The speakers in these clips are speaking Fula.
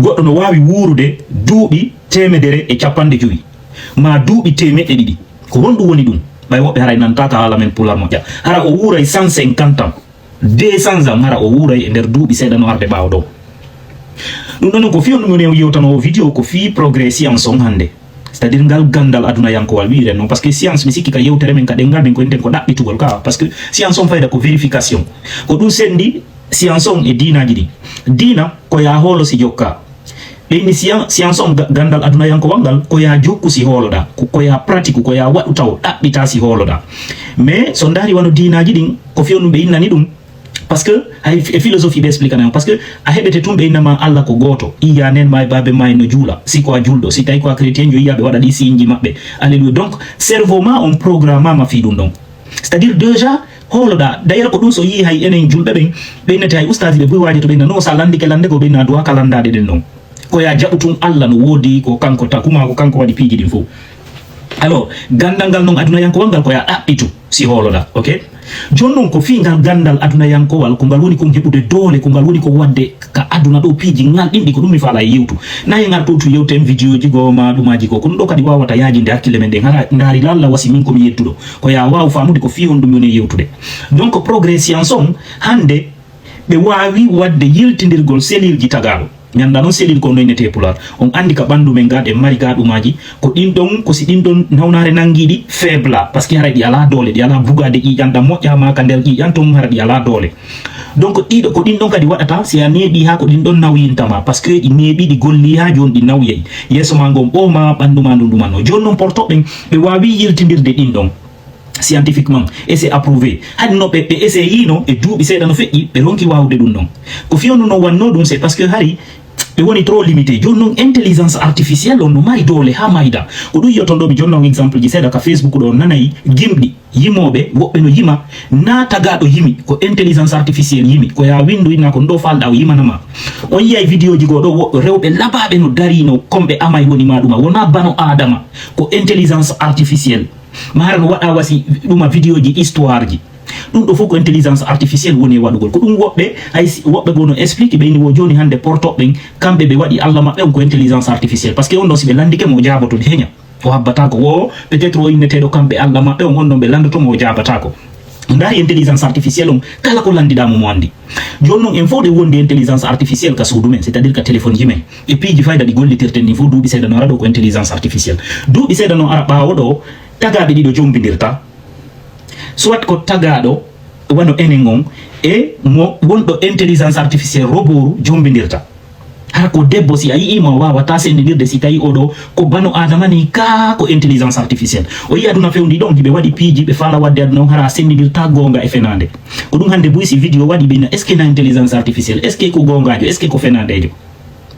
goddo no wawi wurude duubi temedere e capande joyi ma duubi temedde didi ko rondu woni dum bay wobbe haray nan tata hala men pular mo ja hara o wuray 150 ans 200 ans hara o wuray e der duubi sedano arde bawo do dum non ko fi on ngone yewtano video ko fi progrès science on hande c'est-à-dire ngal gandal aduna yanko wal wiire non parce que science mi sikki ka yewtere men ka de ngal men ko nden ko dabbitugol ka parce que science on fayda ko vérification ko dum sendi science on e dinaji di dina ko ya holo si jokka ni science on gandal aduna yanko wangal ko ya jokku si holoda ko ya pratique ko ya wadu taw dabbita si holoda mais so ndari wano dinaji din ko fi on be innani dum parce que ay philosophie be explique na parce que a hebete tumbe inama alla ko goto iya nen may babe may no jula si ko juldo si tay ko chrétien jo yabe wada di sinji mabbe alléluia donc cerveau ma on programme ma fi dum donc c'est-à-dire déjà holoda d'ailleurs ko dum so yi hay enen julbe be nete hay ustazi be bu waji to be no sa landi ke lande ko be na do ka landade den non ko ya jabutum alla no wodi ko kanko takuma ko kanko wadi piji din fo alors gandangal non aduna yanko wangal ko ya dabbitu si holoda okay jonnon ko fi ngal gandal aduna yanko wal ko ngal woni ko hebude dole ko ngal woni ko wadde ka aduna do piji ngal dindi ko dum mi fala yewtu nayi ngal to yewten video ji go ma dumaji ko do kadi wawata yaaji de hakkile men de ngari lalla wasi min ko mi yettudo ko ya waw famude ko fi on dum yoni yewtude donc progrès science on hande be wawi wadde yiltindirgol selil ji tagaro nyanda non selil ko noynete pular on andi ka bandu men gade mari gadu maji ko din don ko si din don nawnare nangidi faible parce que haradi ala dole di ala bugade i janda mojja ma ka der i jantum haradi ala dole donc dido ko din don kadi wadata si anebi ha ko din don nawintama parce que i nebi di golli ha jon di nawye yeso mangom o ma bandu ma ndum no jonnon porto be wawi yiltindirde din don scientifiquement et c'est approuvé had no be essayer no e duubi seda no feji be ronki wawde dum non ko fionu no wanno dum c'est parce que hari be woni trop limité jonnon intelligence artificielle on no mari dole ha mayda ko dum yotondo bi jonnon exemple ji seda ka Facebook do nanayi gimdi yimobe wobbe no yima na tagado yimi ko intelligence artificielle yimi ko ya windu ina ko ndo falda yima nama on yai video ji go do rewbe lababe no dari no kombe amay woni maduma wona bano adama ko intelligence artificielle maran wada wasi duma video ji histoire ji dum do foko intelligence artificielle woni wadugol ko dum wobbe ay wobbe gono explique be ni wo joni hande porto ben kambe be wadi Allah mabbe ko intelligence artificielle parce que on do sibe landike mo jabato de henya o habbata ko wo peut-être o innete do kambe Allah mabbe on do be landato mo jabata ko ndari intelligence artificielle on kala ko landida mo andi jonnon en fode wonde intelligence artificielle ka suudu men c'est-à-dire ka téléphone jimen et puis ji fayda di gollitirte ni fu duubi seda no rado ko intelligence artificielle duubi seda no ara bawo do tagabe dido jombindirta soit ko tagado wano enengon e mo wondo intelligence artificielle roboru jombindirta hara ko debbo si ayi mo wawata sendirde si tayi odo ko bano adama ni ka ko intelligence artificielle o yi aduna fewndi don be wadi piji be fala wadde aduna hara sendirta gonga e fenande ko dum hande buisi video wadi be na est ce que na intelligence artificielle est ce que ko gongajo est ce que ko fenandejo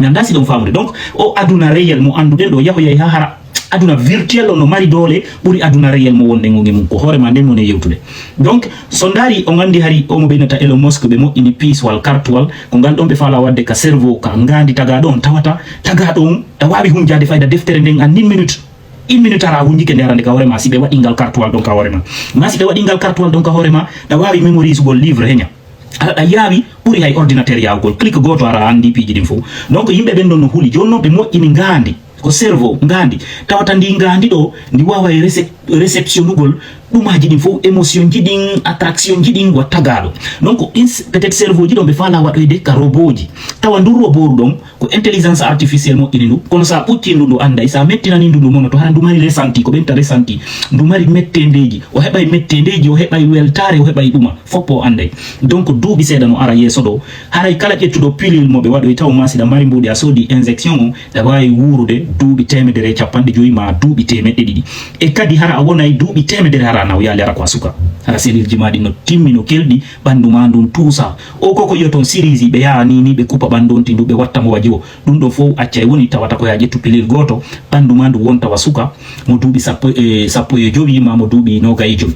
mi anda si don famude donc o aduna réel mo andude do yaho yai hara aduna virtuel no mari dole buri aduna réel mo wonde ngongi mum ko hore ma den non e yewtude donc sondari o ngandi hari o mo benata Elon Musk be mo ini piece wal cartwal ko ngal don be fala wadde ka cerveau ka ngandi taga don tawata taga don da wabi hunjade fayda deftere den an 1 minute 1 minute ara hunjike nderande ka hore ma sibe wadi ngal cartwal don ka hore ma ma sibe wadi ngal cartwal don ka hore ma da wabi memorise gol livre henya a yawi buri hay ordinateur yawgol click goto ara andi piji dim fu donc yimbe ben don no huli jonno be mo ini ngandi ko cerveau ngandi tawata ndi ngandi do ndi wawa réception ugol dumaji din fo émotion ji din attraction ji din wa tagado donc peut-être cerveau ji don be fala wado de ka roboji tawa ndu roboru don ko intelligence artificielle mo inindu kono sa putti ndu anda isa mettina ni ndu mono to handu mari ressenti ko benta ressenti ndu mari mettendeji o hebay mettendeji o hebay weltare o hebay duma foppo ande donc duubi seda no ara yeso do haray kala kettudo pilule mo be wado e taw masida mari mbudi a sodi injection da way wurude duubi temedere capande joyi ma duubi temedde didi e kadi hara a wona e duubi temedere hara naw yali ara ko suka hara selil jimadi no timmino keldi bandu mandum tusa o koko yoton series be yaani ni be kupa bandon tindu be watta mo wajo dum do fo acca woni tawata ko yaaje tupilil goto bandu mandu wonta wasuka mo duubi sappo e jowi ma mo duubi no gay jowi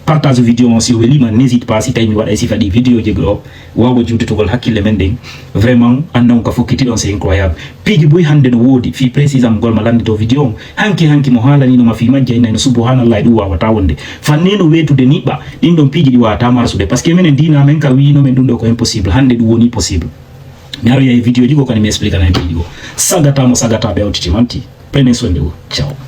partage vidéo on si welima n'hésite pas si tay mi wada si fadi vidéo jeglo wawo judutugol hakkille men den vraiment andon ka fokiti don c'est incroyable piji boy hande no wodi fi précisément gol malandi to vidéo hanki mo halani no ma fi majja ina no subhanallah du wawata wonde fanne no wetude niba din don piji di wata marsude parce que menen dina men ka wi no men dum do ko impossible hande du woni possible Miaro ya video digo kwa nimeexplica na video. Saga tamo saga tabe out timanti. Prene swende ciao.